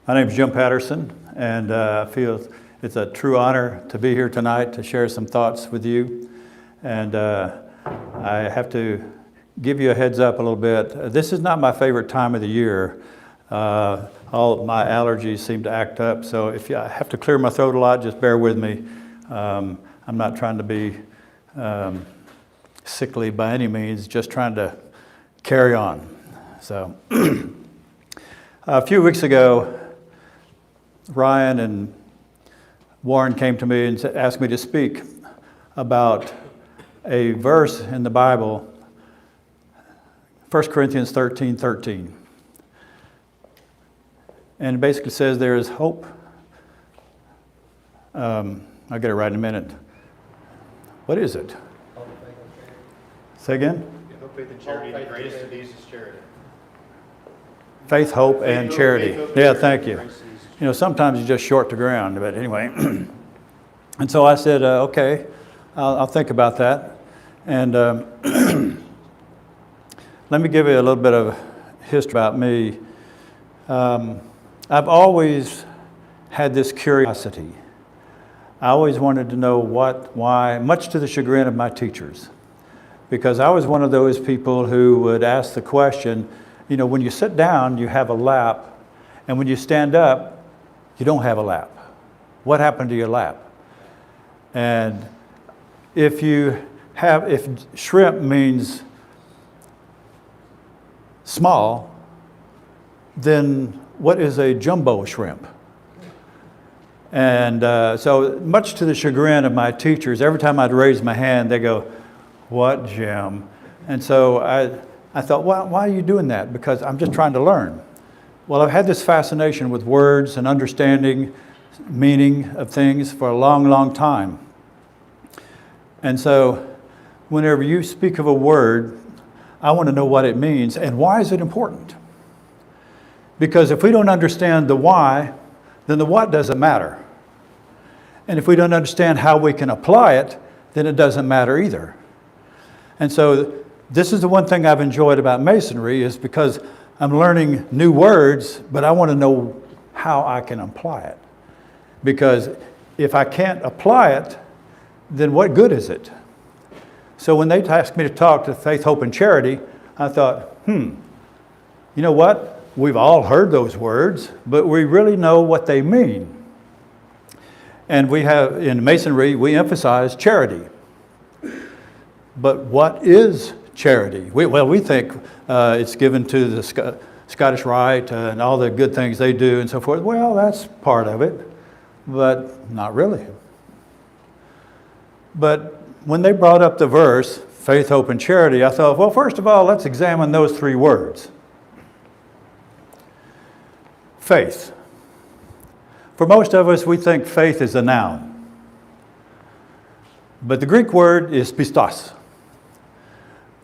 My name is Jim Patterson, and I feel it's a true honor to be here tonight to share some thoughts with you. And I have to give you a heads up a little bit. This is not my favorite time of the year. All of my allergies seem to act up, so if I have to clear my throat a lot, just bear with me. I'm not trying to be sickly by any means, just trying to carry on. So a few weeks ago, Ryan and Warren came to me and asked me to speak about a verse in the Bible, 1 Corinthians 13:13. And it basically says there is hope. I'll get it right in a minute. What is it? Say again? Hope, faith, and charity. The greatest of these is charity. Faith, hope, and charity. Yeah, thank you. You know, sometimes you just short the ground, but anyway. And so I said, okay, I'll think about that. And let me give you a little bit of history about me. I've always had this curiosity. I always wanted to know what, why, much to the chagrin of my teachers. Because I was one of those people who would ask the question, you know, when you sit down, you have a lap, and when you stand up, you don't have a lap. What happened to your lap? And if shrimp means small, then what is a jumbo shrimp? And so much to the chagrin of my teachers, every time I'd raise my hand, they go, "What, Jim?" And so I thought, why are you doing that? Because I'm just trying to learn. Well, I've had this fascination with words and understanding meaning of things for a long, long time. And so whenever you speak of a word, I want to know what it means and why is it important? Because if we don't understand the why, then the what doesn't matter. And if we don't understand how we can apply it, then it doesn't matter either. And so this is the one thing I've enjoyed about Masonry is because I'm learning new words, but I want to know how I can apply it. Because if I can't apply it, then what good is it? So when they asked me to talk to faith, hope, and charity, I thought, you know what? We've all heard those words, but we really know what they mean. And we have, in Masonry, we emphasize charity. But what is charity? We think it's given to the Scottish Rite and all the good things they do and so forth. Well, that's part of it, but not really. But when they brought up the verse, faith, hope, and charity, I thought, well, first of all, let's examine those three words. Faith. For most of us, we think faith is a noun. But the Greek word is pistos,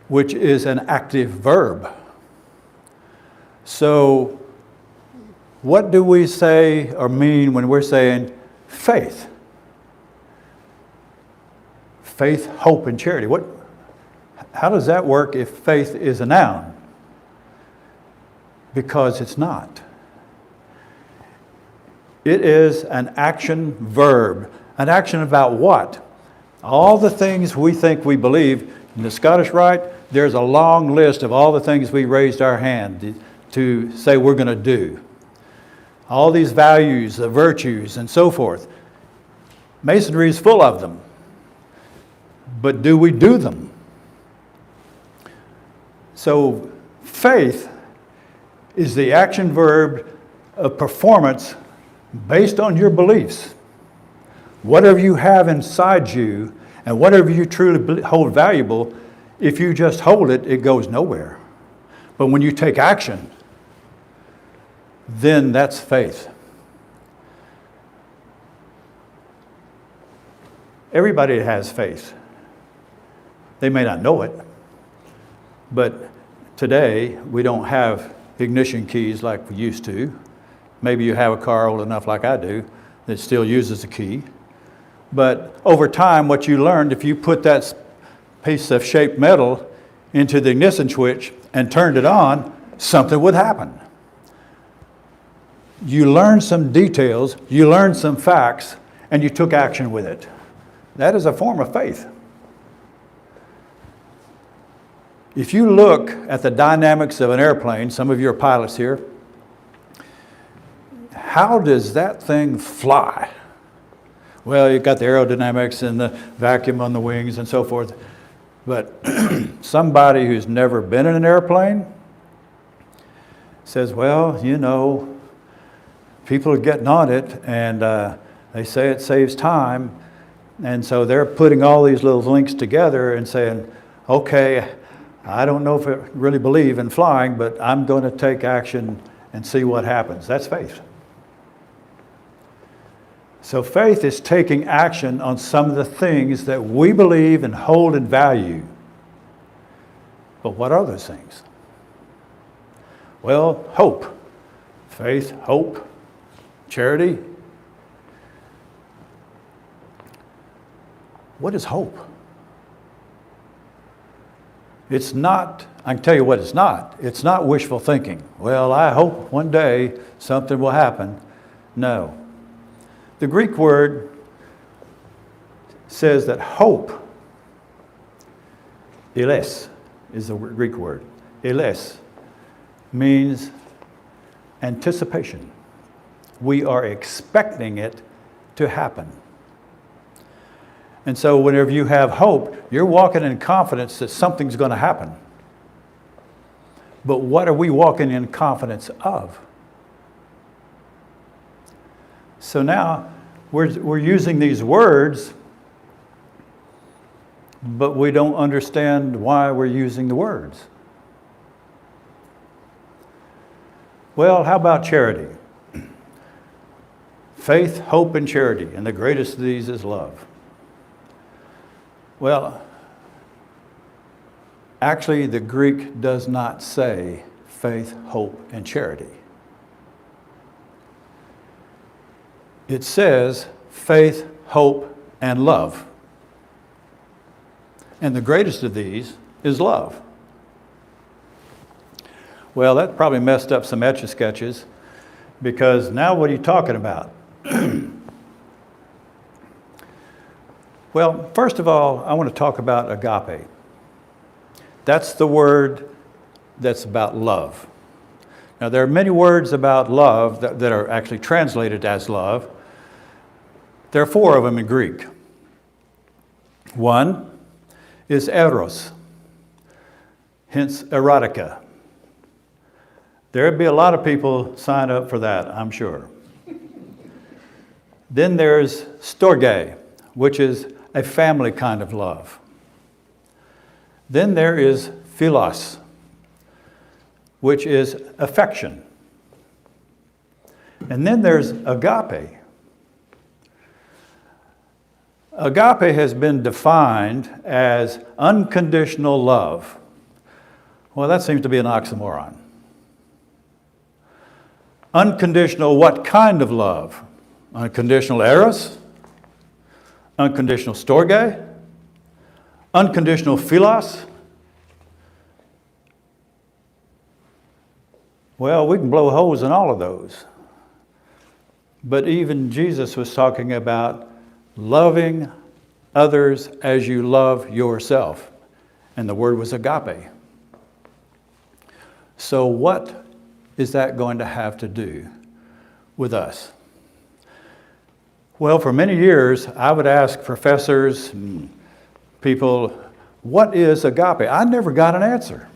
which is an active verb. So what do we say or mean when we're saying faith? Faith, hope, and charity. How does that work if faith is a noun? Because it's not. It is an action verb. An action about what? All the things we think we believe. In the Scottish Rite, there's a long list of all the things we raised our hand to say we're going to do. All these values, the virtues, and so forth. Masonry is full of them. But do we do them? So faith is the action verb of performance based on your beliefs. Whatever you have inside you and whatever you truly hold valuable, if you just hold it, it goes nowhere. But when you take action, then that's faith. Everybody has faith. They may not know it, but today we don't have ignition keys like we used to. Maybe you have a car old enough like I do that still uses a key. But over time, what you learned, if you put that piece of shaped metal into the ignition switch and turned it on, something would happen. You learned some details, you learned some facts, and you took action with it. That is a form of faith. If you look at the dynamics of an airplane, some of you are pilots here, how does that thing fly? Well, you've got the aerodynamics and the vacuum on the wings and so forth. But somebody who's never been in an airplane says, well, you know, people are getting on it and they say it saves time. And so they're putting all these little links together and saying, okay, I don't know if I really believe in flying, but I'm going to take action and see what happens. That's faith. So faith is taking action on some of the things that we believe and hold and value. But what are those things? Well, hope. Faith, hope, charity. What is hope? It's not, I can tell you what it's not. It's not wishful thinking. Well, I hope one day something will happen. No. The Greek word says that hope, eles, is the Greek word. Eles means anticipation. We are expecting it to happen. And so whenever you have hope, you're walking in confidence that something's going to happen. But what are we walking in confidence of? So now we're using these words, but we don't understand why we're using the words. Well, how about charity? Faith, hope, and charity, and the greatest of these is love. Well, actually, the Greek does not say faith, hope, and charity. It says faith, hope, and love. And the greatest of these is love. Well, that probably messed up some etch-a-sketches, because now what are you talking about? Well, first of all, I want to talk about agape. That's the word that's about love. Now, there are many words about love that are actually translated as love. There are 4 of them in Greek. One is eros, hence erotica. There'd be a lot of people sign up for that, I'm sure. Then there's storge, which is a family kind of love. Then there is philos, which is affection. And then there's agape. Agape has been defined as unconditional love. Well, that seems to be an oxymoron. Unconditional what kind of love? Unconditional eros? Unconditional storge? Unconditional philos? Well, we can blow holes in all of those. But even Jesus was talking about loving others as you love yourself. And the word was agape. So what is that going to have to do with us? Well, for many years, I would ask professors and people, what is agape? I never got an answer.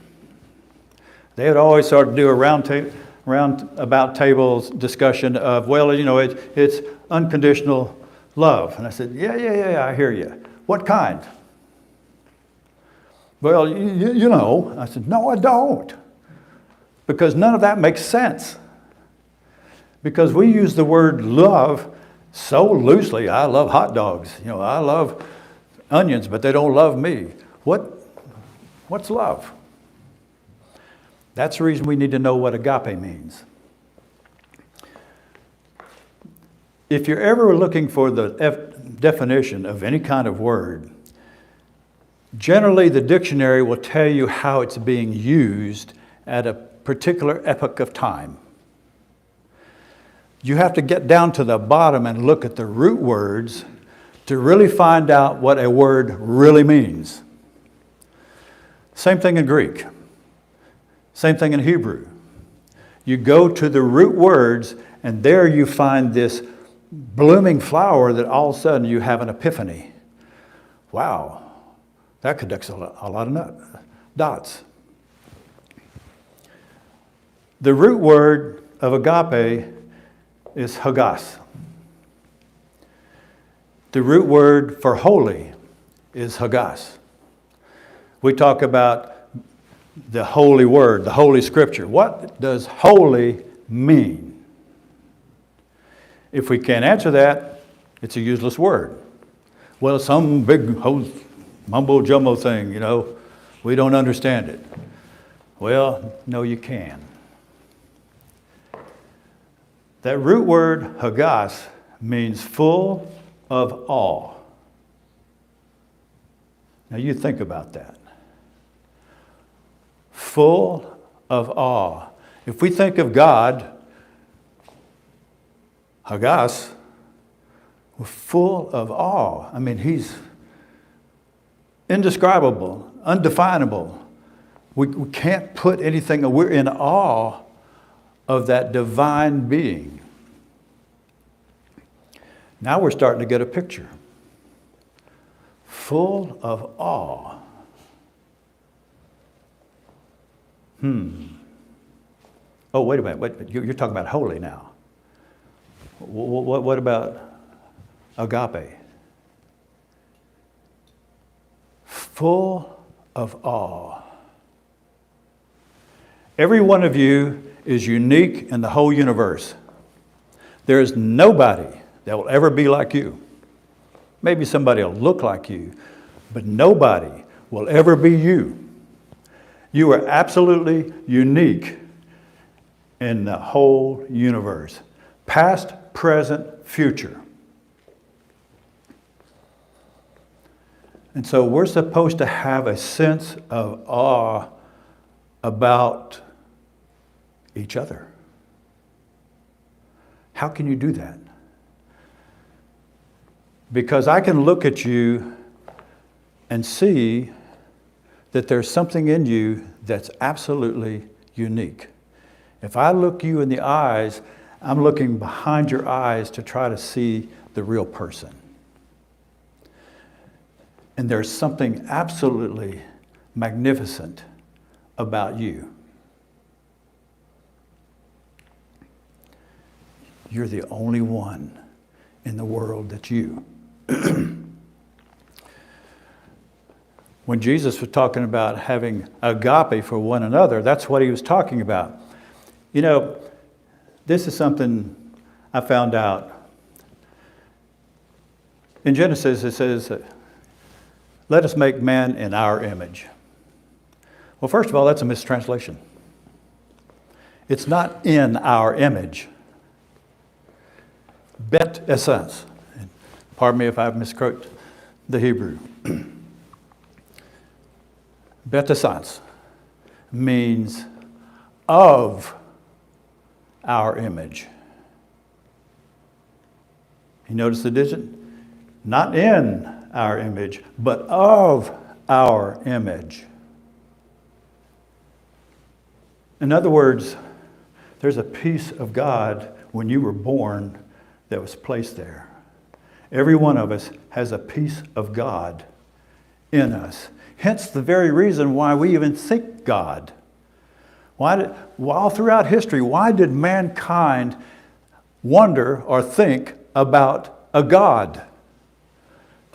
They would always sort of do a roundabout tables discussion of, well, you know, it's unconditional love. And I said, yeah, I hear you. What kind? Well, you know. I said, no, I don't. Because none of that makes sense. Because we use the word love so loosely. I love hot dogs. You know, I love onions, but they don't love me. What's love? That's the reason we need to know what agape means. If you're ever looking for the definition of any kind of word, generally the dictionary will tell you how it's being used at a particular epoch of time. You have to get down to the bottom and look at the root words to really find out what a word really means. Same thing in Greek. Same thing in Hebrew. You go to the root words, and there you find this blooming flower that all of a sudden you have an epiphany. Wow, that connects a lot of dots. The root word of agape is hagas. The root word for holy is hagas. We talk about the holy word, the holy scripture. What does holy mean? If we can't answer that, it's a useless word. Well, some big mumbo jumbo thing, we don't understand it. Well, no, you can. That root word, hagas, means full of awe. Now you think about that. Full of awe. If we think of God, hagas, we're full of awe. I mean, he's indescribable, undefinable. We can't put anything, we're in awe of that divine being. Now we're starting to get a picture. Full of awe. Oh, wait a minute. You're talking about holy now. What about agape? Full of awe. Every one of you is unique in the whole universe. There is nobody that will ever be like you. Maybe somebody will look like you, but nobody will ever be you. You are absolutely unique in the whole universe. Past, present, future. And so we're supposed to have a sense of awe about each other. How can you do that? Because I can look at you and see that there's something in you that's absolutely unique. If I look you in the eyes, I'm looking behind your eyes to try to see the real person. And there's something absolutely magnificent about you. You're the only one in the world that's you. When Jesus was talking about having agape for one another, that's what he was talking about. This is something I found out. In Genesis, it says, let us make man in our image. Well, first of all, that's a mistranslation. It's not in our image. Bet essence. Pardon me if I've misquoted the Hebrew. Bet essence means of our image. You notice the digit? Not in our image, but of our image. In other words, there's a piece of God when you were born that was placed there. Every one of us has a piece of God in us. Hence the very reason why we even think God. All throughout history, why did mankind wonder or think about a God?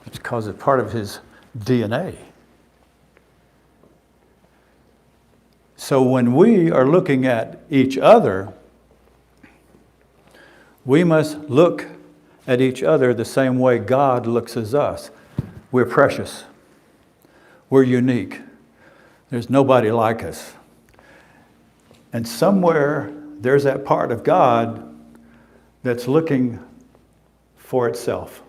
It's because it's part of his DNA. So when we are looking at each other, we must look at each other the same way God looks at us. We're precious. We're unique. There's nobody like us. And somewhere there's that part of God that's looking for itself.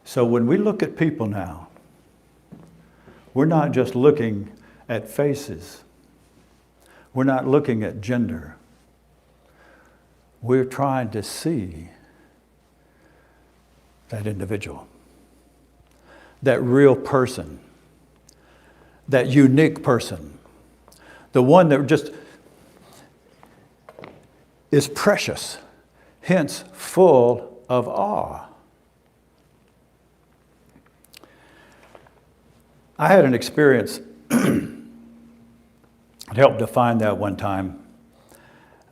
So when we look at people now, we're not just looking at faces. We're not looking at gender. We're trying to see that individual, that real person, that unique person, the one that just is precious, hence full of awe. I had an experience that helped define that one time.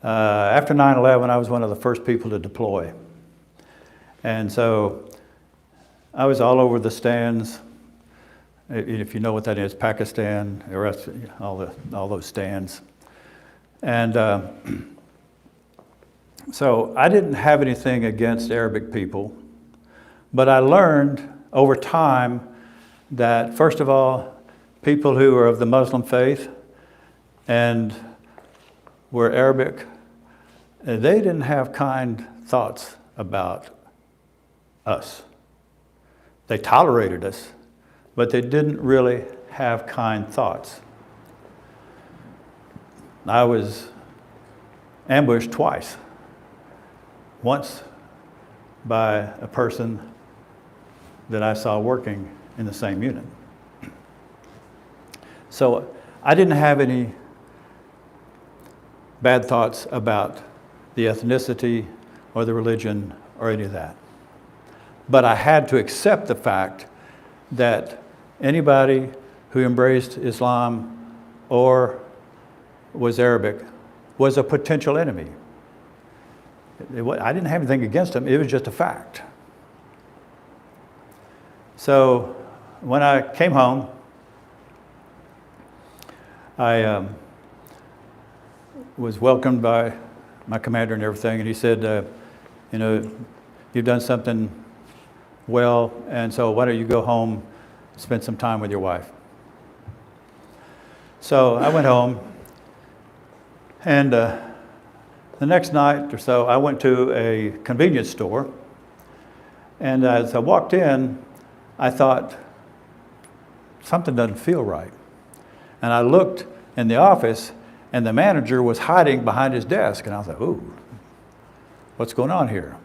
After 9/11, I was one of the first people to deploy. And so I was all over the stands. If you know what that is, Pakistan, the rest, all those stands. And so I didn't have anything against Arabic people, but I learned over time that, first of all, people who are of the Muslim faith and were Arabic, they didn't have kind thoughts about us. They tolerated us, but they didn't really have kind thoughts. I was ambushed twice. Once by a person that I saw working in the same unit. So I didn't have any bad thoughts about the ethnicity or the religion or any of that. But I had to accept the fact that anybody who embraced Islam or was Arabic was a potential enemy. I didn't have anything against them, it was just a fact. So when I came home, I was welcomed by my commander and everything, and he said, you've done something well, and so why don't you go home, spend some time with your wife. So I went home, and the next night or so, I went to a convenience store, and as I walked in, I thought, something doesn't feel right. And I looked in the office, and the manager was hiding behind his desk, and I thought, ooh, what's going on here?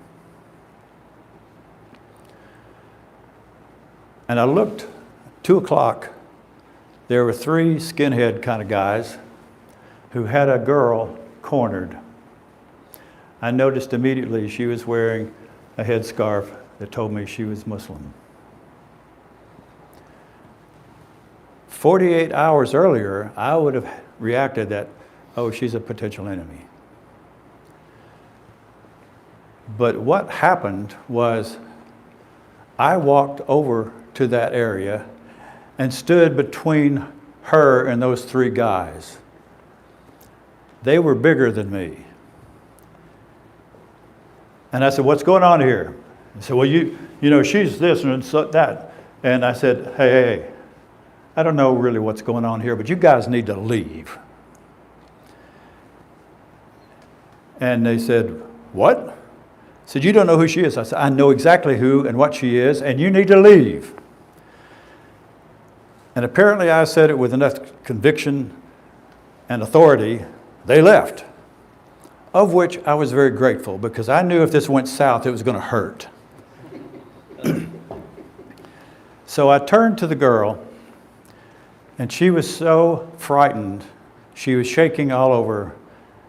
And I looked, 2 o'clock, there were 3 skinhead kind of guys who had a girl cornered. I noticed immediately she was wearing a headscarf that told me she was Muslim. 48 hours earlier, I would have reacted that, oh, she's a potential enemy. But what happened was I walked over to that area and stood between her and those 3 guys. They were bigger than me. And I said, what's going on here? He said, well, you know, she's this and that. And I said, hey, I don't know really what's going on here, but you guys need to leave. And they said, what? I said, you don't know who she is. I said, I know exactly who and what she is, and you need to leave. And apparently I said it with enough conviction and authority, they left. Of which I was very grateful, because I knew if this went south, it was going to hurt. So I turned to the girl, and she was so frightened. She was shaking all over,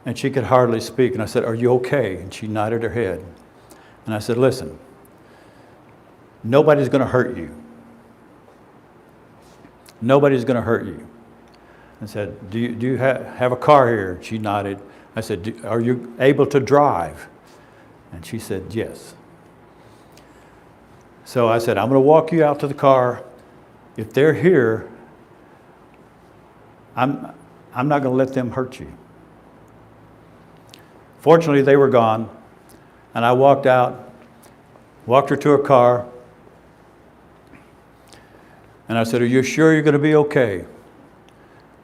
and she could hardly speak. And I said, are you okay? And she nodded her head. And I said, listen, nobody's going to hurt you. Nobody's going to hurt you. I said, do you have a car here? She nodded. I said, are you able to drive? And she said, yes. So I said, I'm going to walk you out to the car. If they're here, I'm not going to let them hurt you. Fortunately, they were gone. And I walked out, walked her to her car. And I said, are you sure you're going to be okay?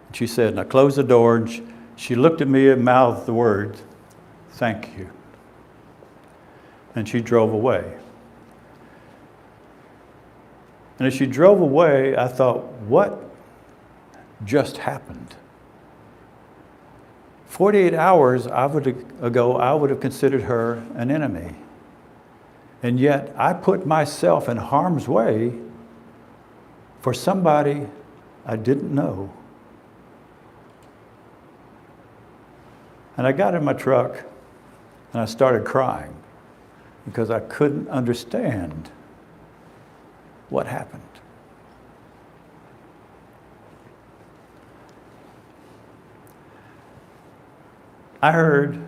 And she said, and I closed the door, and she looked at me and mouthed the words, thank you. And she drove away. And as she drove away, I thought, what just happened? 48 hours ago, I would have considered her an enemy. And yet, I put myself in harm's way for somebody I didn't know. And I got in my truck and I started crying because I couldn't understand what happened. I heard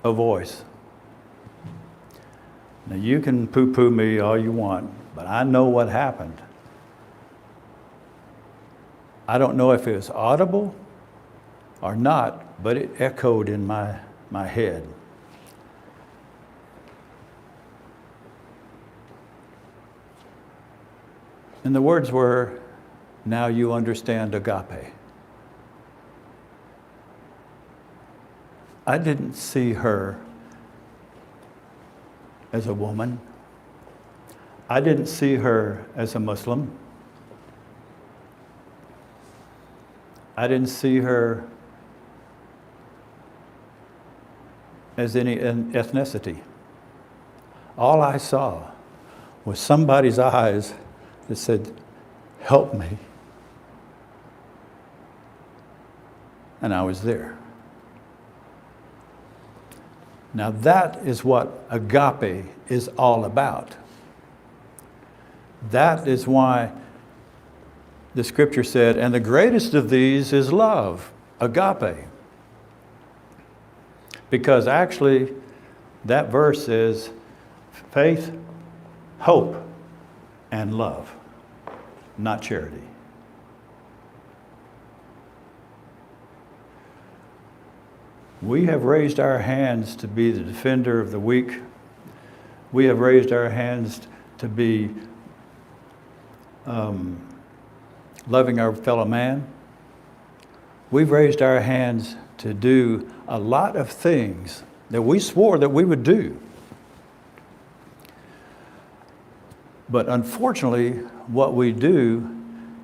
a voice. Now you can poo-poo me all you want, but I know what happened. I don't know if it was audible or not, but it echoed in my head. And the words were, "Now you understand agape." I didn't see her as a woman. I didn't see her as a Muslim. I didn't see her as any ethnicity. All I saw was somebody's eyes that said, "Help me." And I was there. Now that is what agape is all about. That is why the scripture said, and the greatest of these is love, agape. Because actually, that verse is faith, hope, and love, not charity. We have raised our hands to be the defender of the weak. We have raised our hands to be loving our fellow man. We've raised our hands to do a lot of things that we swore that we would do. But unfortunately, what we do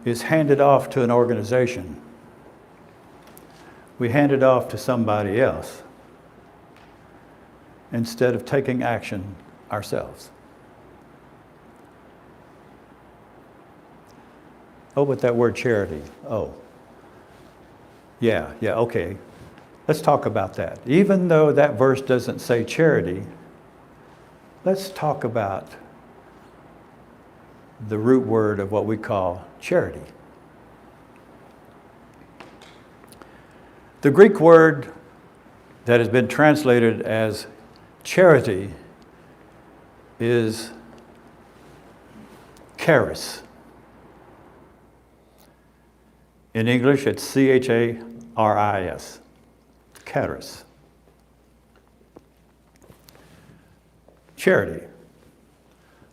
is hand it off to an organization. We hand it off to somebody else instead of taking action ourselves. Oh, but that word charity. Oh, yeah, okay. Let's talk about that. Even though that verse doesn't say charity, let's talk about the root word of what we call charity. The Greek word that has been translated as charity is charis. In English, it's charis. Charis. Charity.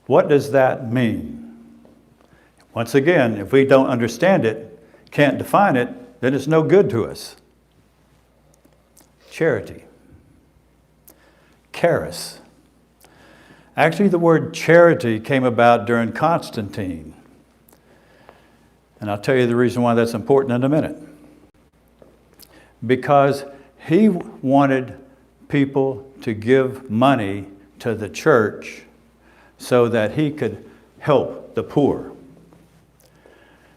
What does that mean? Once again, if we don't understand it, can't define it, then it's no good to us. Charity. Charis. Actually, the word charity came about during Constantine. And I'll tell you the reason why that's important in a minute. Because he wanted people to give money to the church so that he could help the poor.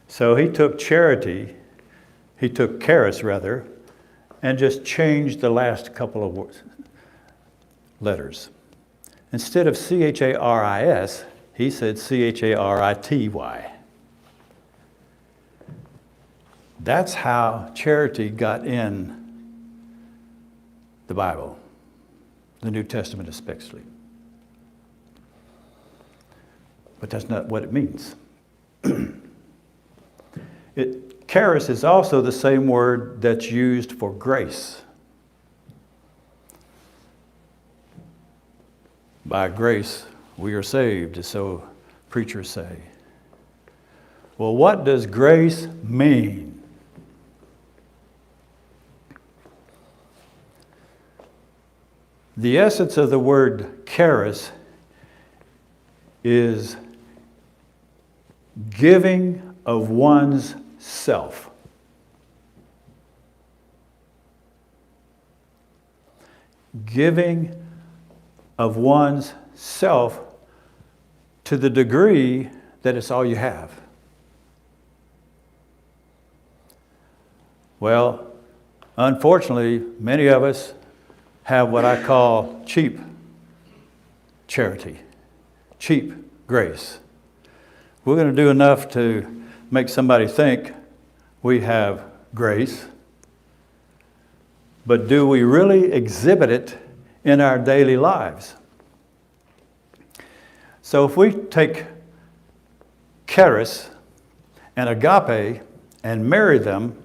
So he took charity, he took charis rather, and just changed the last couple of words, letters. Instead of charis, he said charity. That's how charity got in the Bible, the New Testament especially. But that's not what it means. Charis is also the same word that's used for grace. By grace, we are saved, so preachers say. Well, what does grace mean? The essence of the word charis is giving of one's self. giving of one's self to the degree that it's all you have. Well, unfortunately, many of us have what I call cheap charity, cheap grace. We're going to do enough to make somebody think we have grace, but do we really exhibit it in our daily lives? So if we take charis and agape and marry them,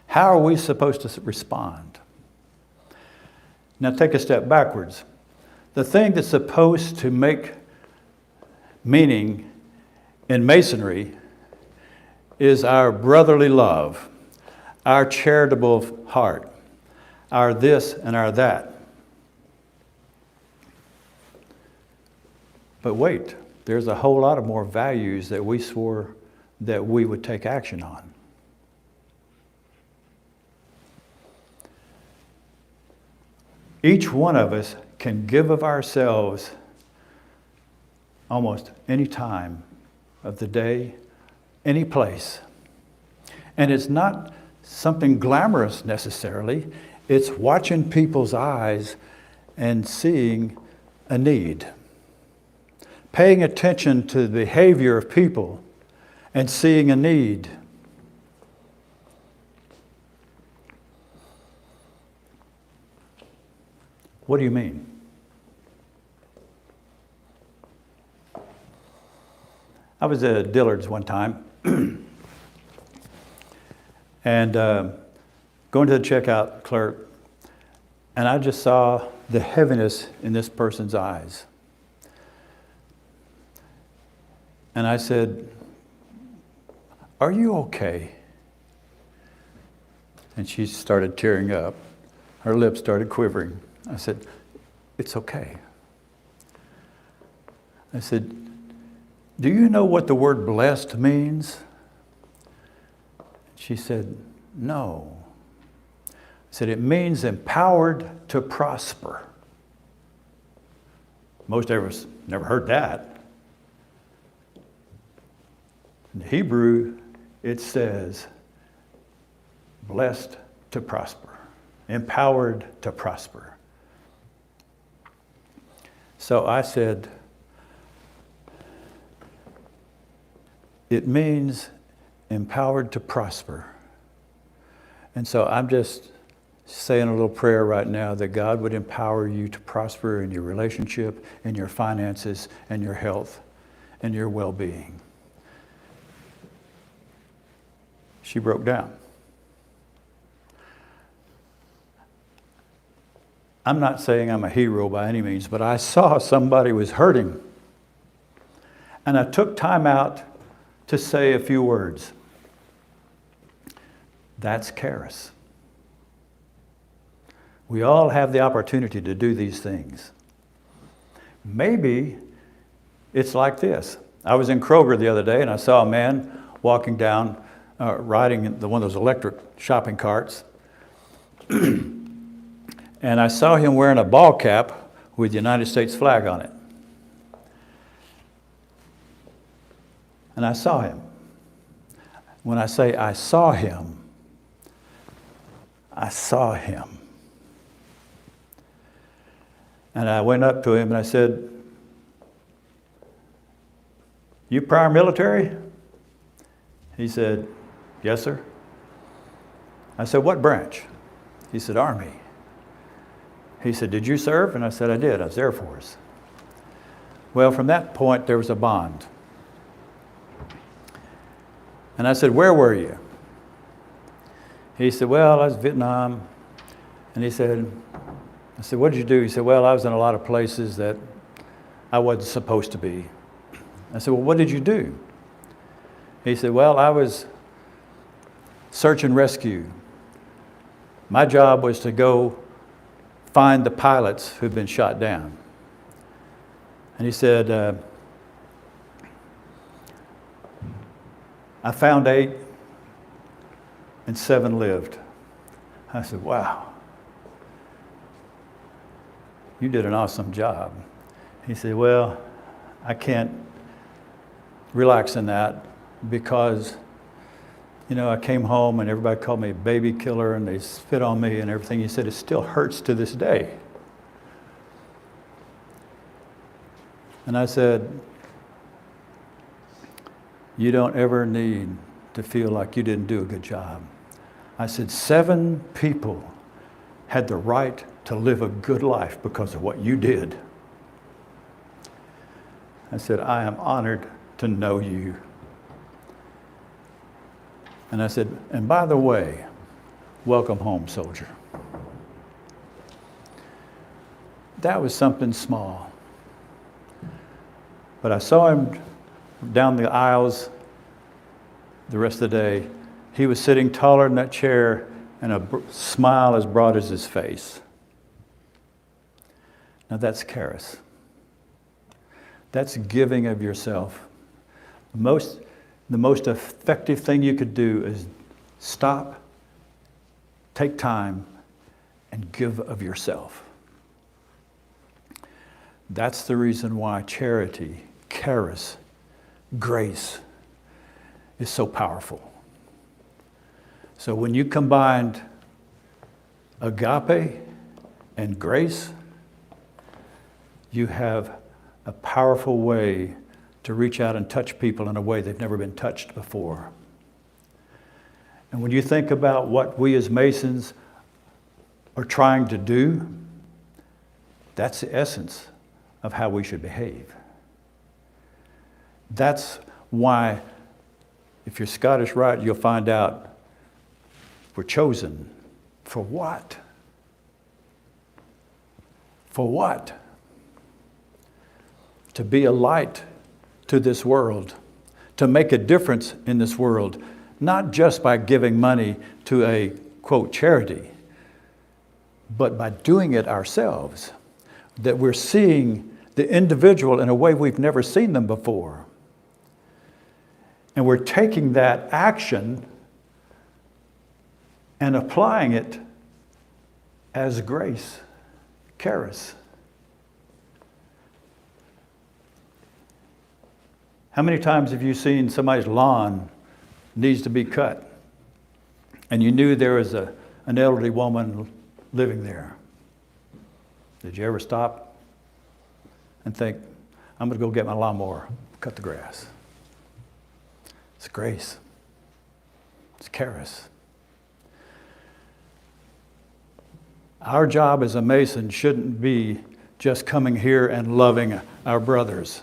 how are we supposed to respond? Now take a step backwards. The thing that's supposed to make meaning in Masonry is our brotherly love, our charitable heart, our this and our that. But wait, there's a whole lot of more values that we swore that we would take action on. Each one of us can give of ourselves almost any time of the day, any place. And it's not something glamorous necessarily. It's watching people's eyes and seeing a need. Paying attention to the behavior of people and seeing a need. What do you mean? I was at Dillard's one time and going to the checkout clerk, and I just saw the heaviness in this person's eyes. And I said, "Are you okay?" And she started tearing up. Her lips started quivering. I said, "It's okay." I said, "Do you know what the word blessed means?" She said, "No." I said, "It means empowered to prosper." Most of us never heard that. In Hebrew, it says, blessed to prosper, empowered to prosper. So I said, it means empowered to prosper. And so I'm just saying a little prayer right now that God would empower you to prosper in your relationship, in your finances, and your health, and your well-being. She broke down. I'm not saying I'm a hero by any means, but I saw somebody was hurting. And I took time out to say a few words. That's charis. We all have the opportunity to do these things. Maybe it's like this. I was in Kroger the other day and I saw a man walking down, riding one of those electric shopping carts. And I saw him wearing a ball cap with the United States flag on it. And I saw him. When I say I saw him, I saw him. And I went up to him and I said, "You prior military?" He said, "Yes, sir." I said, "What branch?" He said, "Army." He said, "Did you serve?" And I said, "I did. I was Air Force." Well, from that point, there was a bond. And I said, "Where were you?" He said, "Well, I was Vietnam." And I said, "What did you do?" He said, "Well, I was in a lot of places that I wasn't supposed to be." I said, "Well, what did you do?" He said, "Well, I was search and rescue. My job was to go find the pilots who'd been shot down." And he said, "I found 8 and 7 lived." I said, "Wow." you did an awesome job. He said, well, I can't relax in that because, I came home and everybody called me a baby killer and they spit on me and everything. He said, it still hurts to this day. And I said, you don't ever need to feel like you didn't do a good job. I said, 7 people had the right to live a good life because of what you did. I said, I am honored to know you. And I said, and by the way, welcome home, soldier. That was something small. But I saw him down the aisles the rest of the day. He was sitting taller in that chair and a smile as broad as his face. Now that's charis. That's giving of yourself. The most effective thing you could do is stop, take time, and give of yourself. That's the reason why charity, charis, grace is so powerful. So when you combined agape and grace, you have a powerful way to reach out and touch people in a way they've never been touched before. And when you think about what we as Masons are trying to do, that's the essence of how we should behave. That's why, if you're Scottish Rite, you'll find out we're chosen. For what? For what? To be a light to this world, to make a difference in this world, not just by giving money to a, quote, charity, but by doing it ourselves, that we're seeing the individual in a way we've never seen them before. And we're taking that action and applying it as grace, charis. How many times have you seen somebody's lawn needs to be cut and you knew there was an elderly woman living there? Did you ever stop and think, I'm going to go get my lawnmower, cut the grass? It's grace. It's charis. Our job as a Mason shouldn't be just coming here and loving our brothers.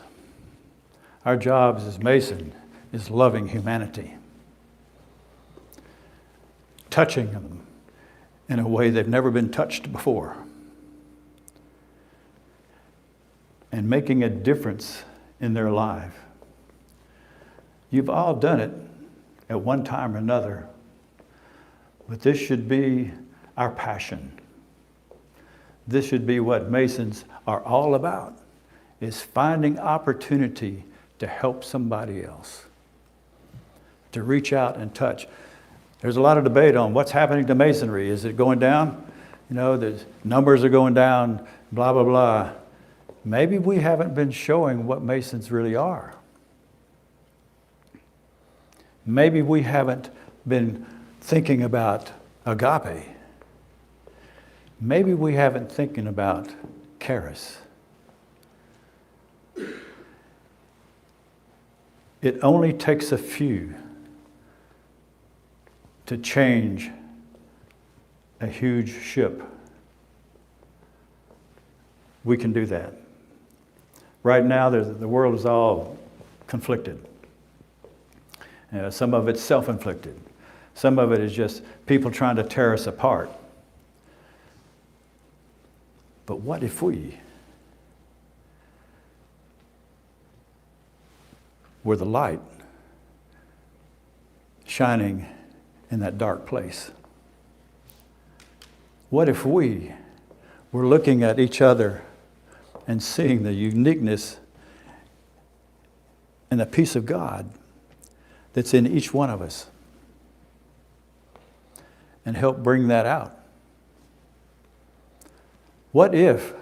Our job as Mason is loving humanity, touching them in a way they've never been touched before, and making a difference in their life. You've all done it at one time or another, but this should be our passion. This should be what Masons are all about, is finding opportunity to help somebody else, to reach out and touch. There's a lot of debate on what's happening to Masonry. Is it going down? The numbers are going down, blah, blah, blah. Maybe we haven't been showing what Masons really are. Maybe we haven't been thinking about agape. Maybe we haven't thinking about charis. It only takes a few to change a huge ship. We can do that. Right now, the world is all conflicted. Some of it's self-inflicted. Some of it is just people trying to tear us apart. But what if we were the light shining in that dark place? What if we were looking at each other and seeing the uniqueness and the peace of God that's in each one of us and help bring that out? What if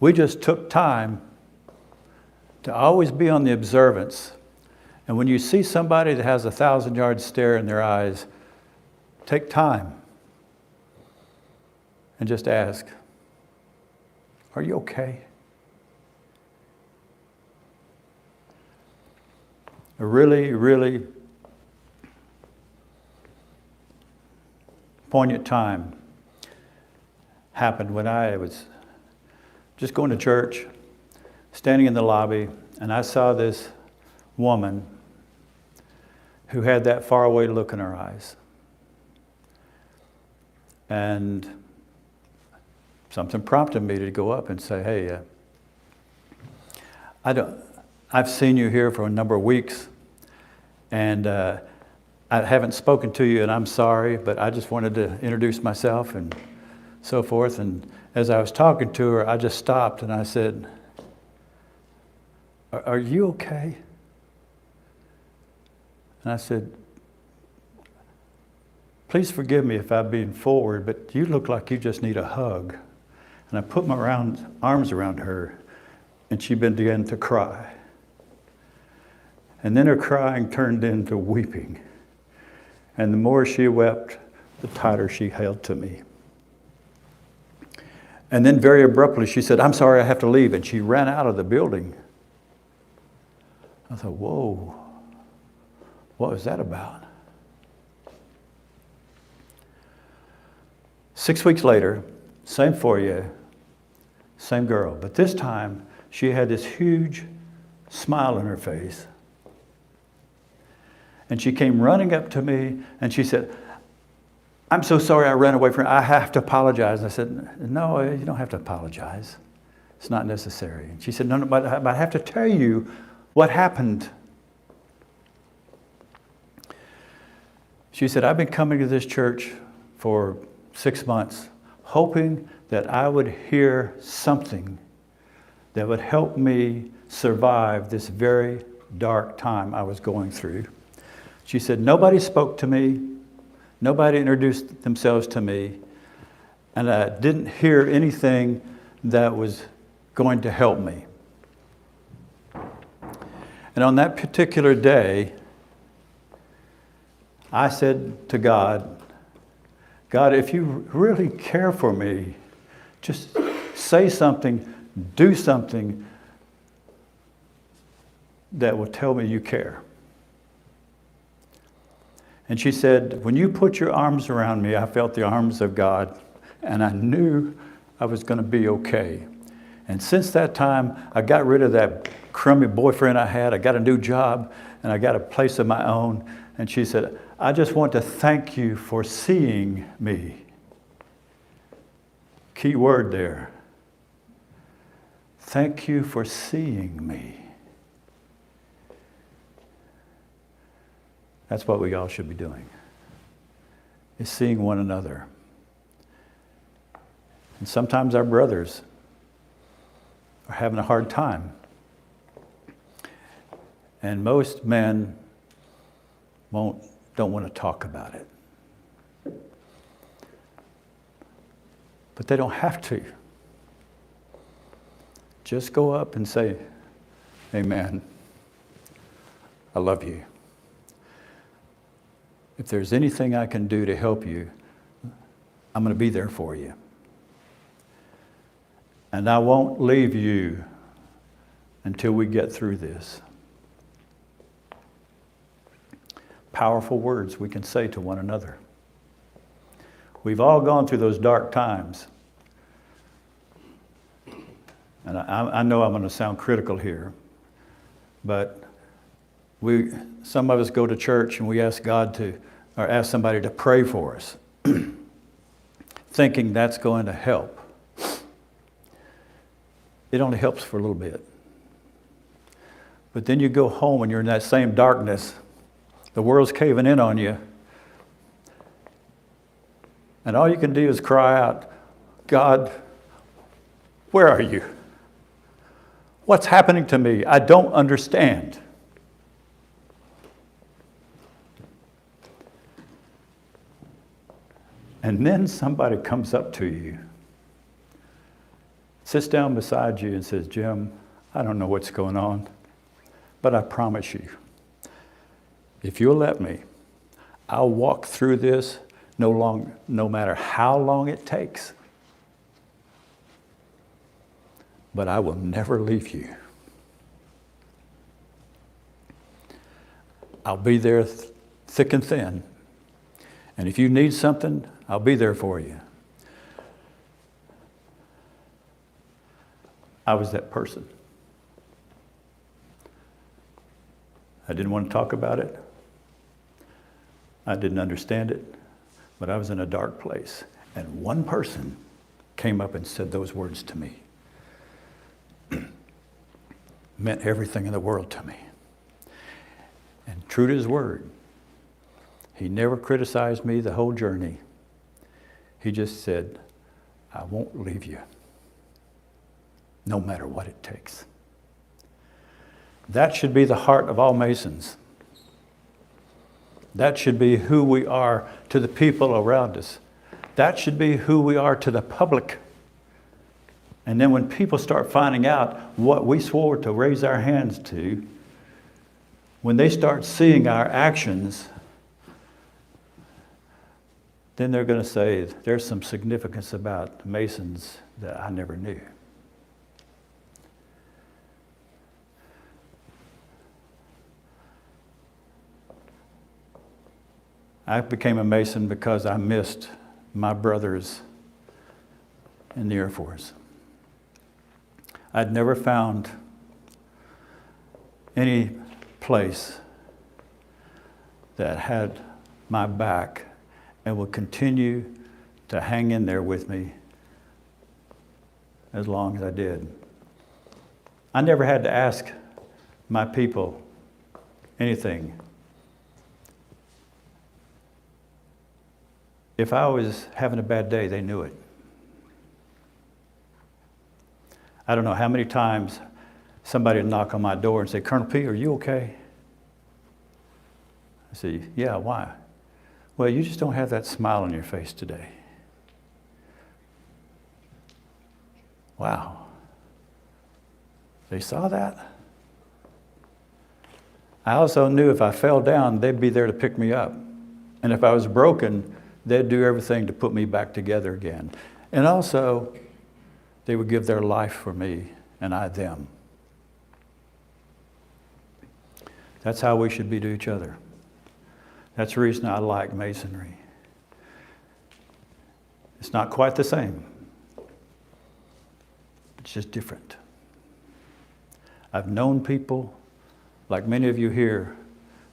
We just took time to always be on the observance. And when you see somebody that has a 1,000-yard stare in their eyes, take time and just ask, are you okay? A really, really poignant time happened when I was just going to church, standing in the lobby, and I saw this woman who had that faraway look in her eyes. And something prompted me to go up and say, hey, I've seen you here for a number of weeks, and I haven't spoken to you, and I'm sorry, but I just wanted to introduce myself and so forth. And as I was talking to her, I just stopped and I said, are you okay? And I said, please forgive me if I'm being forward, but you look like you just need a hug. And I put my arms around her, and she began to cry. And then her crying turned into weeping. And the more she wept, the tighter she held to me. And then very abruptly she said, I'm sorry, I have to leave. And she ran out of the building. I thought, whoa, what was that about? 6 weeks later, same foyer, same girl. But this time, she had this huge smile on her face. And she came running up to me and she said, I'm so sorry I ran away from you. I have to apologize. And I said, no, you don't have to apologize. It's not necessary. And she said, no, but I have to tell you what happened. She said, I've been coming to this church for 6 months, hoping that I would hear something that would help me survive this very dark time I was going through. She said, nobody spoke to me. Nobody introduced themselves to me. And I didn't hear anything that was going to help me. And on that particular day, I said to God, God, if you really care for me, just say something, do something that will tell me you care. And she said, when you put your arms around me, I felt the arms of God, and I knew I was going to be okay. And since that time, I got rid of that crummy boyfriend I had. I got a new job, and I got a place of my own. And she said, I just want to thank you for seeing me. Key word there. Thank you for seeing me. That's what we all should be doing, is seeing one another. And sometimes our brothers are having a hard time. And most men don't want to talk about it. But they don't have to. Just go up and say, amen, I love you. If there's anything I can do to help you, I'm going to be there for you. And I won't leave you until we get through this. Powerful words we can say to one another. We've all gone through those dark times. And I know I'm going to sound critical here, but some of us go to church and we ask God or ask somebody to pray for us, thinking that's going to help. It only helps for a little bit. But then you go home and you're in that same darkness. The world's caving in on you. And all you can do is cry out, God, where are you? What's happening to me? I don't understand. And then somebody comes up to you, sits down beside you and says, Jim, I don't know what's going on, but I promise you, if you'll let me, I'll walk through this no matter how long it takes. But I will never leave you. I'll be there thick and thin. And if you need something, I'll be there for you. I was that person. I didn't want to talk about it. I didn't understand it, but I was in a dark place. And one person came up and said those words to me. Meant everything in the world to me. And true to his word, he never criticized me the whole journey. He just said, I won't leave you, no matter what it takes. That should be the heart of all Masons. That should be who we are to the people around us. That should be who we are to the public. And then when people start finding out what we swore to raise our hands to, when they start seeing our actions, then they're going to say, there's some significance about Masons that I never knew. I became a Mason because I missed my brothers in the Air Force. I'd never found any place that had my back and would continue to hang in there with me as long as I did. I never had to ask my people anything. If I was having a bad day, they knew it. I don't know how many times somebody would knock on my door and say, Colonel P, are you okay? I say, yeah, why? Well, you just don't have that smile on your face today. Wow. They saw that? I also knew if I fell down, they'd be there to pick me up. And if I was broken, they'd do everything to put me back together again. And also, they would give their life for me, and I them. That's how we should be to each other. That's the reason I like Masonry. It's not quite the same. It's just different. I've known people, like many of you here,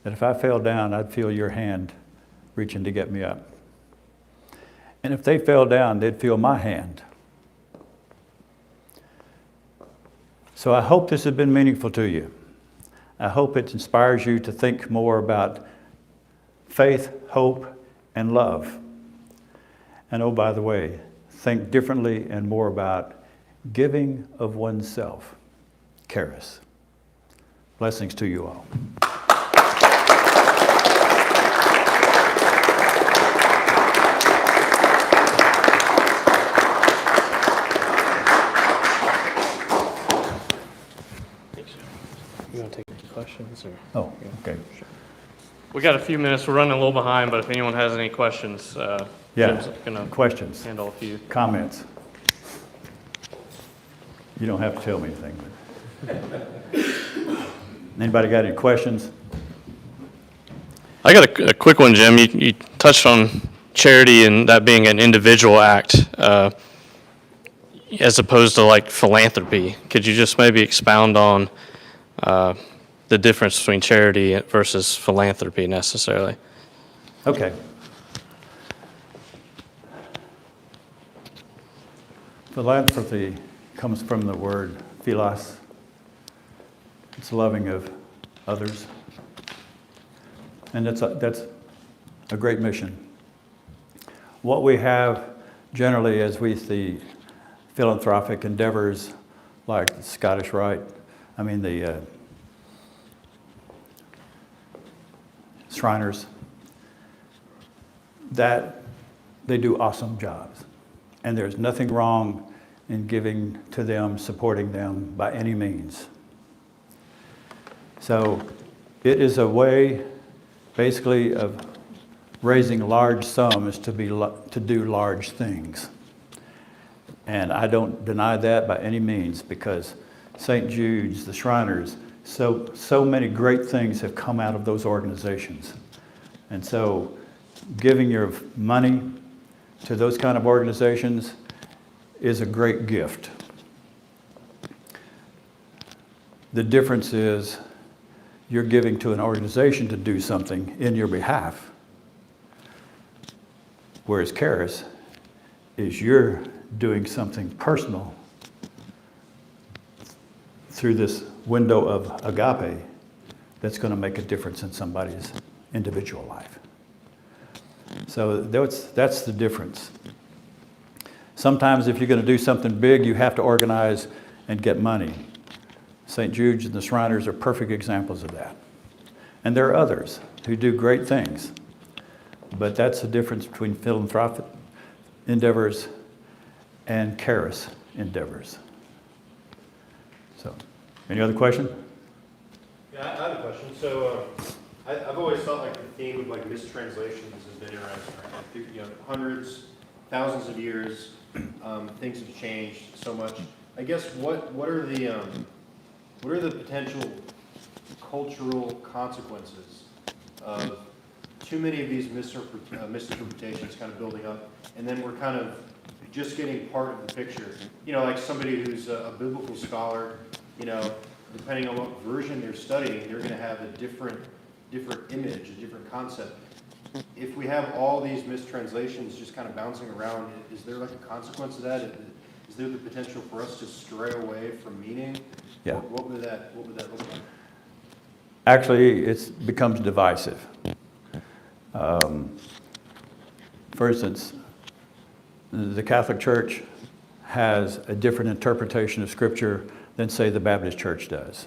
that if I fell down, I'd feel your hand reaching to get me up. And if they fell down, they'd feel my hand. So I hope this has been meaningful to you. I hope it inspires you to think more about faith, hope, and love. And oh, by the way, think differently and more about giving of oneself. Charis. Blessings to you all. You want to take any questions? Or? Oh, okay. We got a few minutes. We're running a little behind, but if anyone has any questions, Jim's going to Questions, handle a few. comments. You don't have to tell me anything. But. Anybody got any questions? I got a quick one, Jim. You touched on charity and that being an individual act as opposed to like philanthropy. Could you just maybe expound on the difference between charity versus philanthropy necessarily? Okay. Philanthropy comes from the word philos. It's loving of others. And that's a great mission. What we have generally as we see philanthropic endeavors like the Scottish Rite, the Shriners, that they do awesome jobs. And there's nothing wrong in giving to them, supporting them by any means. So it is a way, basically, of raising large sums to do large things. And I don't deny that by any means, because St. Jude's, the Shriners, so many great things have come out of those organizations. And so giving your money to those kind of organizations is a great gift. The difference is you're giving to an organization to do something in your behalf, whereas Charis is you're doing something personal through this window of agape that's going to make a difference in somebody's individual life. So that's the difference. Sometimes if you're going to do something big, you have to organize and get money. St. Jude's and the Shriners are perfect examples of that. And there are others who do great things. But that's the difference between philanthropic endeavors and Charis endeavors. So, any other question? Yeah, I have a question. So, I've always felt like the theme of like mistranslations has been interesting. Right? You know, hundreds, thousands of years, things have changed so much. I guess what are the potential cultural consequences of too many of these misinterpretations kind of building up, and then we're kind of just getting part of the picture? You know, like somebody who's a biblical scholar, you know, depending on what version they're studying, they're going to have a different image, a different concept. If we have all these mistranslations just kind of bouncing around, is there like a consequence of that? Is there the potential for us to stray away from meaning? Yeah. What would that look like? Actually, it becomes divisive. For instance, the Catholic Church has a different interpretation of Scripture than, say, the Baptist Church does.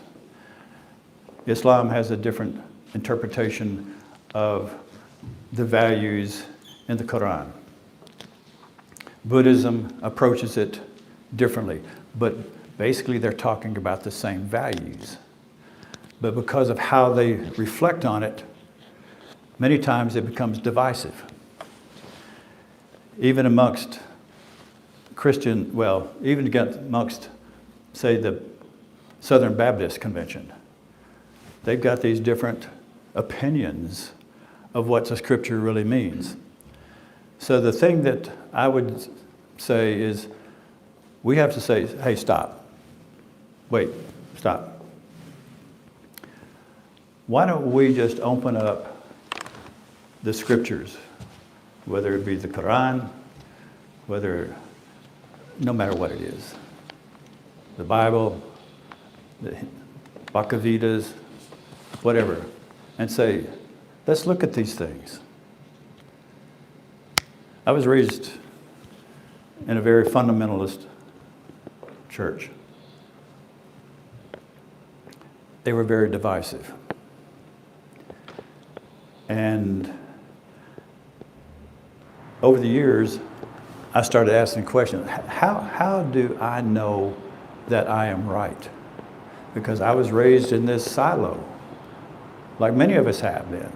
Islam has a different interpretation of the values in the Quran. Buddhism approaches it differently, but basically they're talking about the same values. But because of how they reflect on it, many times it becomes divisive. Even amongst even amongst, say, the Southern Baptist Convention, they've got these different opinions of what the Scripture really means. So the thing that I would say is we have to say, hey, stop. Wait, stop. Why don't we just open up the Scriptures, whether it be the Quran, no matter what it is, the Bible, the Bhagavad-gītas, whatever, and say, let's look at these things. I was raised in a very fundamentalist church. They were very divisive. And over the years, I started asking questions. How do I know that I am right? Because I was raised in this silo, like many of us have been.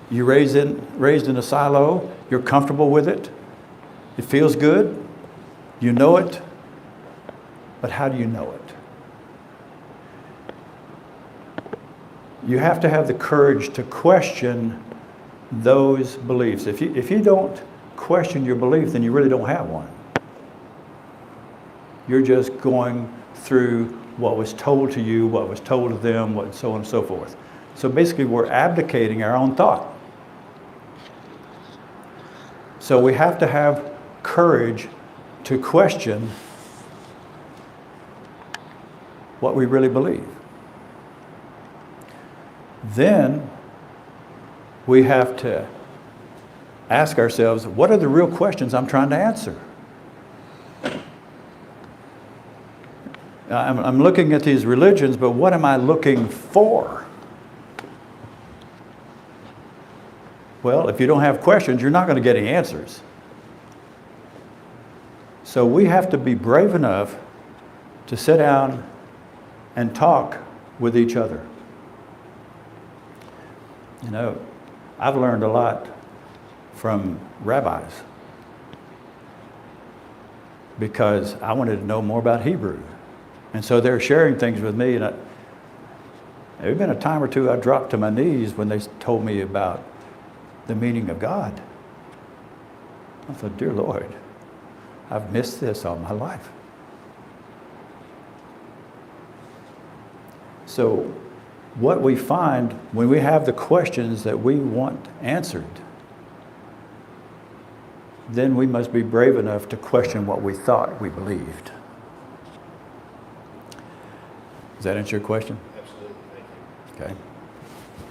You raised in a silo, you're comfortable with it, it feels good, you know it, but how do you know it? You have to have the courage to question those beliefs. If you don't question your belief, then you really don't have one. You're just going through what was told to you, what was told to them, so on and so forth. So basically, we're abdicating our own thought. So we have to have courage to question what we really believe. Then we have to ask ourselves, what are the real questions I'm trying to answer? I'm looking at these religions, but what am I looking for? Well, if you don't have questions, you're not going to get any answers. So we have to be brave enough to sit down and talk with each other. You know, I've learned a lot from rabbis because I wanted to know more about Hebrew. And so they're sharing things with me, and there's been a time or two I dropped to my knees when they told me about the meaning of God. I thought, dear Lord, I've missed this all my life. So what we find when we have the questions that we want answered, then we must be brave enough to question what we thought we believed. Does that answer your question? Absolutely, thank you. Okay.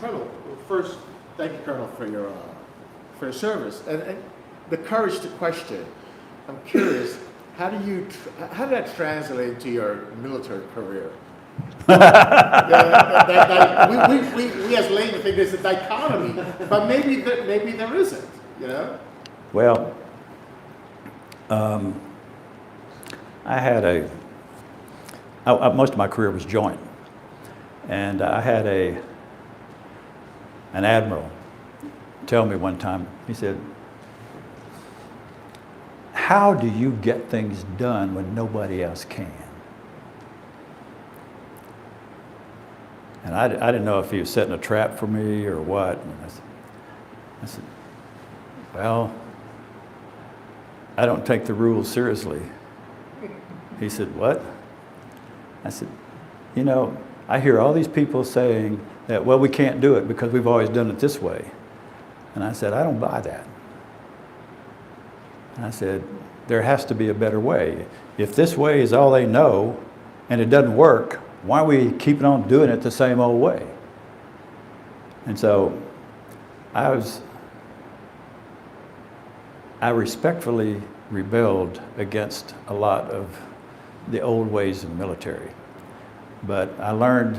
Colonel, well, first, thank you, Colonel, for your service and the courage to question. I'm curious, how did that translate into your military career? We as laymen think there's a dichotomy, but maybe there isn't. You know. Well, I had most of my career was joint, and I had an admiral tell me one time. He said, "How do you get things done when nobody else can?" And I didn't know if he was setting a trap for me or what. And I said, well, I don't take the rules seriously. He said, what? I said, you know, I hear all these people saying that, well, we can't do it because we've always done it this way. And I said, I don't buy that. And I said, there has to be a better way. If this way is all they know and it doesn't work, why are we keeping on doing it the same old way? And so I respectfully rebelled against a lot of the old ways of military. But I learned,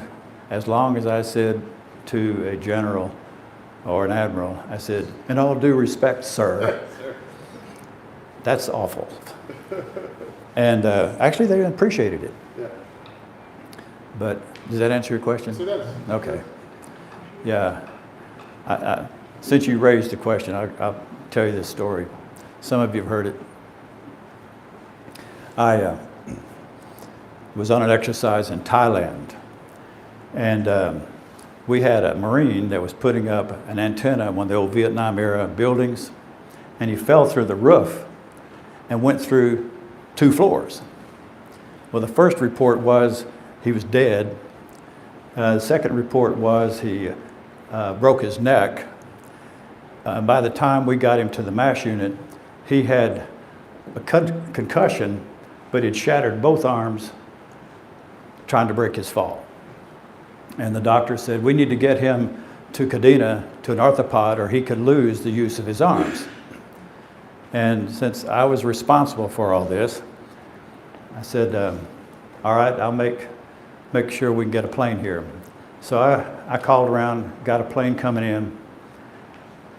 as long as I said to a general or an admiral, I said, in all due respect, sir, that's awful. And actually they appreciated it. Yeah. But does that answer your question? So that's Okay. Yeah. Since you raised the question, I'll tell you this story. Some of you have heard it. I was on an exercise in Thailand, and we had a Marine that was putting up an antenna in one of the old Vietnam era buildings, and he fell through the roof and went through 2 floors. Well, the first report was he was dead. The second report was he broke his neck. By the time we got him to the MASH unit, he had a concussion, but he'd shattered both arms trying to break his fall. And the doctor said, we need to get him to Kadena, to an orthopod, or he could lose the use of his arms. And since I was responsible for all this, I said, all right, I'll make sure we can get a plane here. So I called around, got a plane coming in,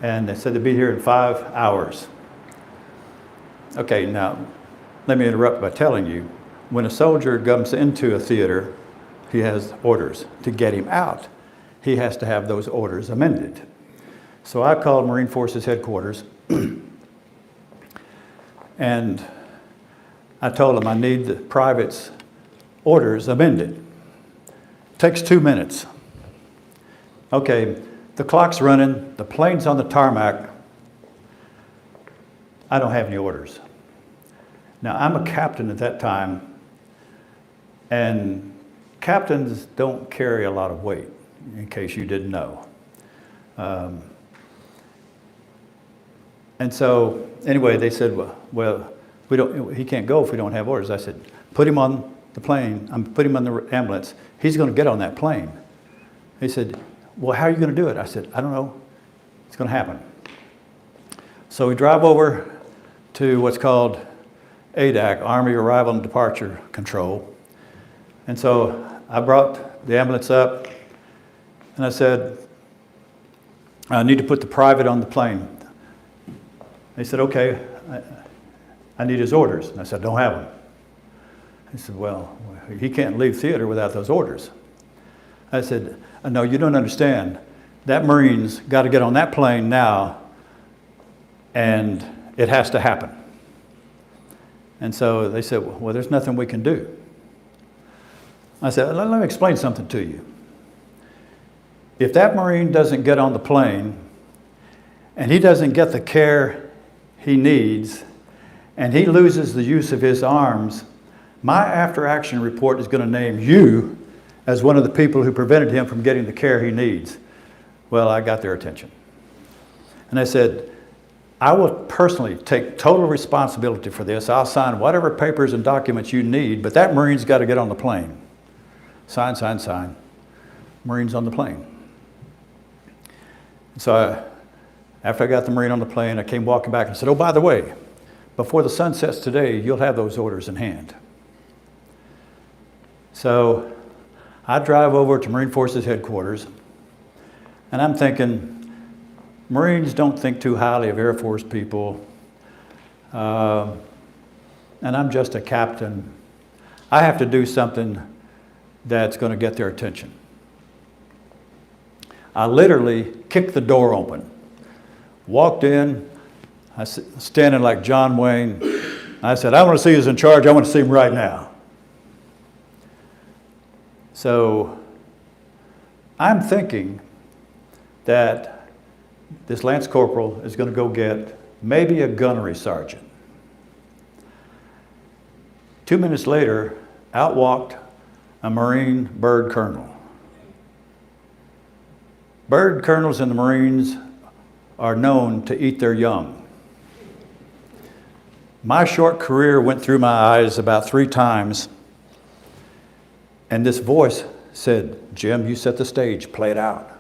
and they said they'd be here in 5 hours. Okay, now, let me interrupt by telling you, when a soldier comes into a theater, he has orders. To get him out, he has to have those orders amended. So I called Marine Forces headquarters, and I told them I need the private's orders amended. Takes 2 minutes. Okay, the clock's running, the plane's on the tarmac. I don't have any orders. Now, I'm a captain at that time, and captains don't carry a lot of weight, in case you didn't know. And so, anyway, they said, well, he can't go if we don't have orders. I said, put him on the plane, put him on the ambulance. He's going to get on that plane. He said, well, how are you going to do it? I said, I don't know. It's going to happen. So we drive over to what's called ADAC, Army Arrival and Departure Control. And so I brought the ambulance up, and I said, I need to put the private on the plane. They said, okay. I need his orders. And I said, don't have them. He said, well, he can't leave theater without those orders. I said, no, you don't understand. That Marine's got to get on that plane now, and it has to happen. And so they said, well, there's nothing we can do. I said, let me explain something to you. If that Marine doesn't get on the plane, and he doesn't get the care he needs, and he loses the use of his arms, my after-action report is going to name you as one of the people who prevented him from getting the care he needs. Well, I got their attention. And I said, I will personally take total responsibility for this. I'll sign whatever papers and documents you need, but that Marine's got to get on the plane. Sign, sign, sign. Marine's on the plane. So after I got the Marine on the plane, I came walking back and said, oh, by the way, before the sun sets today, you'll have those orders in hand. So I drive over to Marine Forces headquarters, and I'm thinking, Marines don't think too highly of Air Force people, and I'm just a captain. I have to do something that's going to get their attention. I literally kicked the door open, walked in, I was standing like John Wayne. I said, I want to see who's in charge. I want to see him right now. So I'm thinking that this Lance Corporal is going to go get maybe a gunnery sergeant. 2 minutes later, out walked a Marine bird colonel. Bird colonels in the Marines are known to eat their young. My short career went through my eyes about 3 times, and this voice said, Jim, you set the stage, play it out.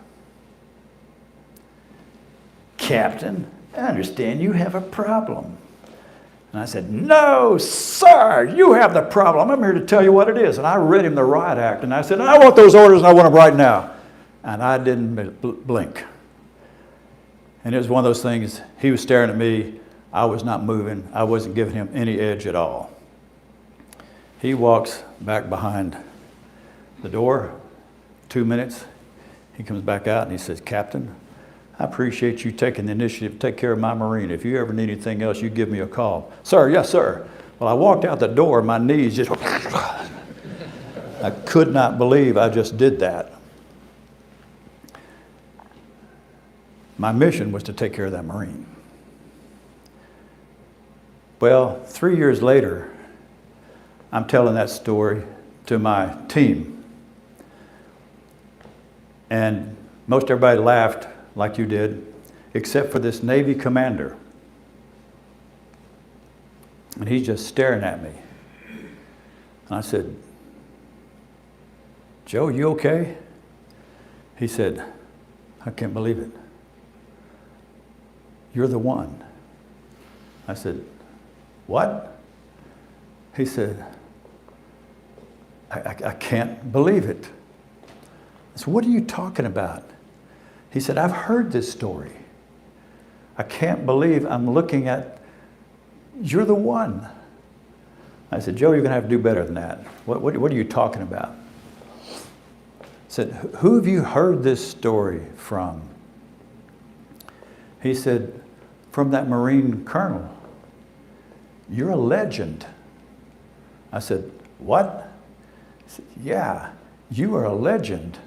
Captain, I understand you have a problem. And I said, no, sir, you have the problem. I'm here to tell you what it is. And I read him the riot act, and I said, I want those orders, and I want them right now. And I didn't blink. And it was one of those things, he was staring at me, I was not moving, I wasn't giving him any edge at all. He walks back behind the door, 2 minutes, he comes back out and he says, Captain, I appreciate you taking the initiative to take care of my Marine. If you ever need anything else, you give me a call. Sir, yes, sir. Well, I walked out the door, my knees just, I could not believe I just did that. My mission was to take care of that Marine. Well, 3 years later, I'm telling that story to my team. And most everybody laughed like you did, except for this Navy commander. And he's just staring at me. And I said, Joe, you okay? He said, I can't believe it. You're the one. I said, what? He said, I can't believe it. I said, what are you talking about? He said, I've heard this story. I can't believe I'm looking at, you're the one. I said, Joe, you're going to have to do better than that. What are you talking about? I said, who have you heard this story from? He said, from that Marine colonel. You're a legend. I said, what? He said, yeah, you are a legend.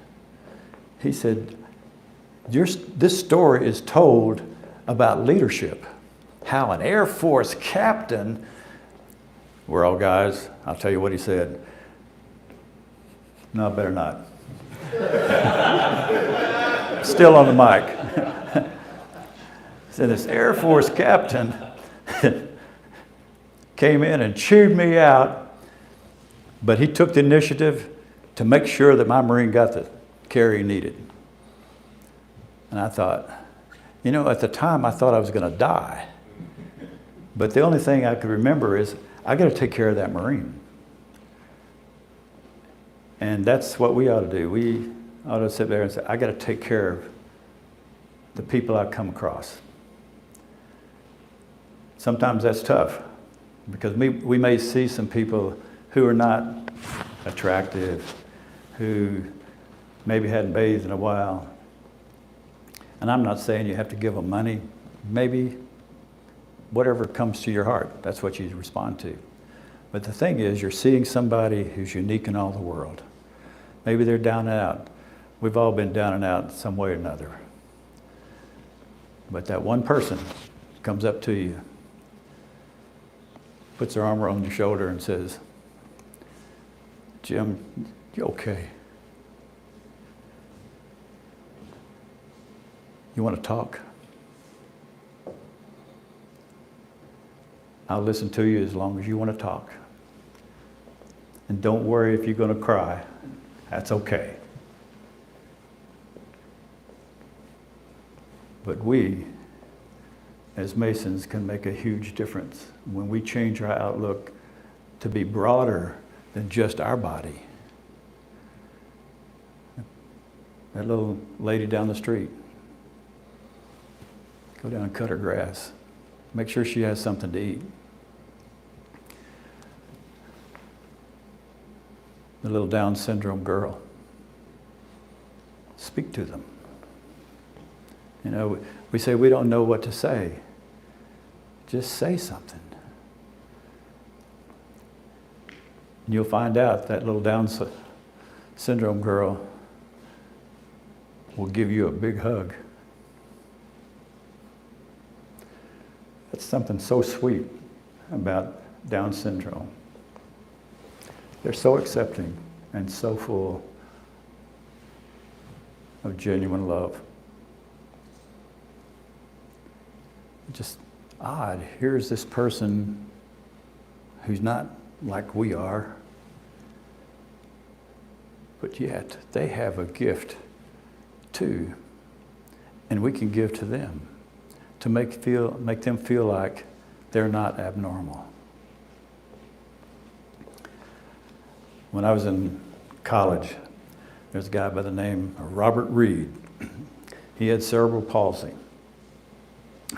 He said, this story is told about leadership. How an Air Force captain, we're all guys, I'll tell you what he said. No, better not. Still on the mic. So this Air Force captain came in and chewed me out, but he took the initiative to make sure that my Marine got the care he needed. And I thought, you know, at the time I thought I was going to die. But the only thing I could remember is I got to take care of that Marine. And that's what we ought to do. We ought to sit there and say, I got to take care of the people I come across. Sometimes that's tough. Because we may see some people who are not attractive, who maybe hadn't bathed in a while. And I'm not saying you have to give them money. Maybe whatever comes to your heart, that's what you respond to. But the thing is, you're seeing somebody who's unique in all the world. Maybe they're down and out. We've all been down and out some way or another. But that one person comes up to you, puts their arm around your shoulder and says, Jim, you okay? You want to talk? I'll listen to you as long as you want to talk. And don't worry if you're going to cry. That's okay. But we, as Masons, can make a huge difference when we change our outlook to be broader than just our body. That little lady down the street, go down and cut her grass. Make sure she has something to eat. The little Down syndrome girl, speak to them. You know, we say we don't know what to say. Just say something. And you'll find out that little Down syndrome girl will give you a big hug. That's something so sweet about Down syndrome. They're so accepting and so full of genuine love. Just odd. Here's this person who's not like we are, but yet they have a gift too, and we can give to them to make them feel like they're not abnormal. When I was in college, there's a guy by the name of Robert Reed. He had cerebral palsy.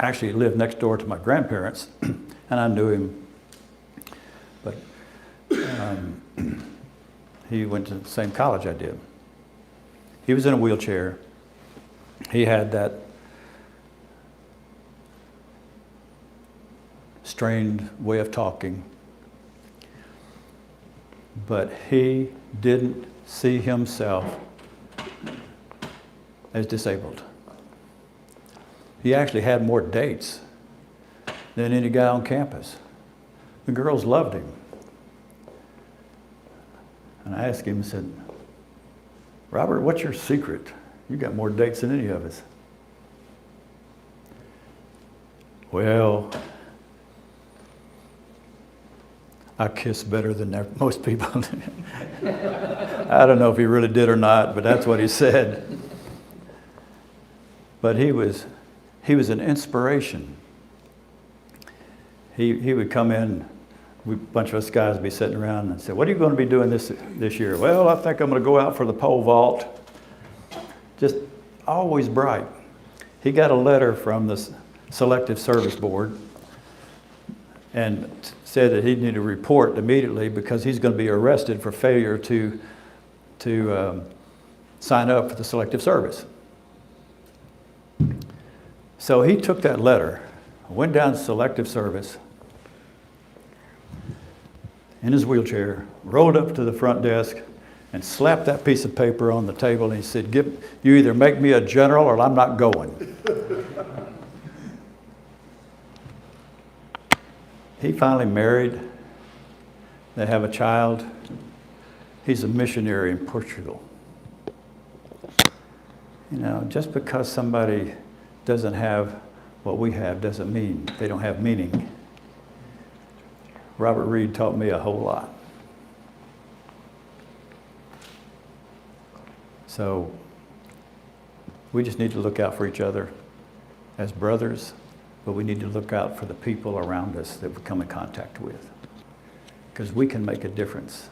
Actually, he lived next door to my grandparents, and I knew him. But he went to the same college I did. He was in a wheelchair. He had that strained way of talking. But he didn't see himself as disabled. He actually had more dates than any guy on campus. The girls loved him. And I asked him, I said, Robert, what's your secret? You got more dates than any of us. Well, I kiss better than most people. I don't know if he really did or not, but that's what he said. But he was an inspiration. He would come in, a bunch of us guys would be sitting around and say, what are you going to be doing this year? Well, I think I'm going to go out for the pole vault. Just always bright. He got a letter from the Selective Service Board and said that he needed to report immediately because he's going to be arrested for failure to sign up for the Selective Service. So he took that letter, went down to Selective Service in his wheelchair, rolled up to the front desk, and slapped that piece of paper on the table, and he said, you either make me a general or I'm not going. He finally married. They have a child. He's a missionary in Portugal. You know, just because somebody doesn't have what we have doesn't mean they don't have meaning. Robert Reed taught me a whole lot. So we just need to look out for each other as brothers, but we need to look out for the people around us that we come in contact with, because we can make a difference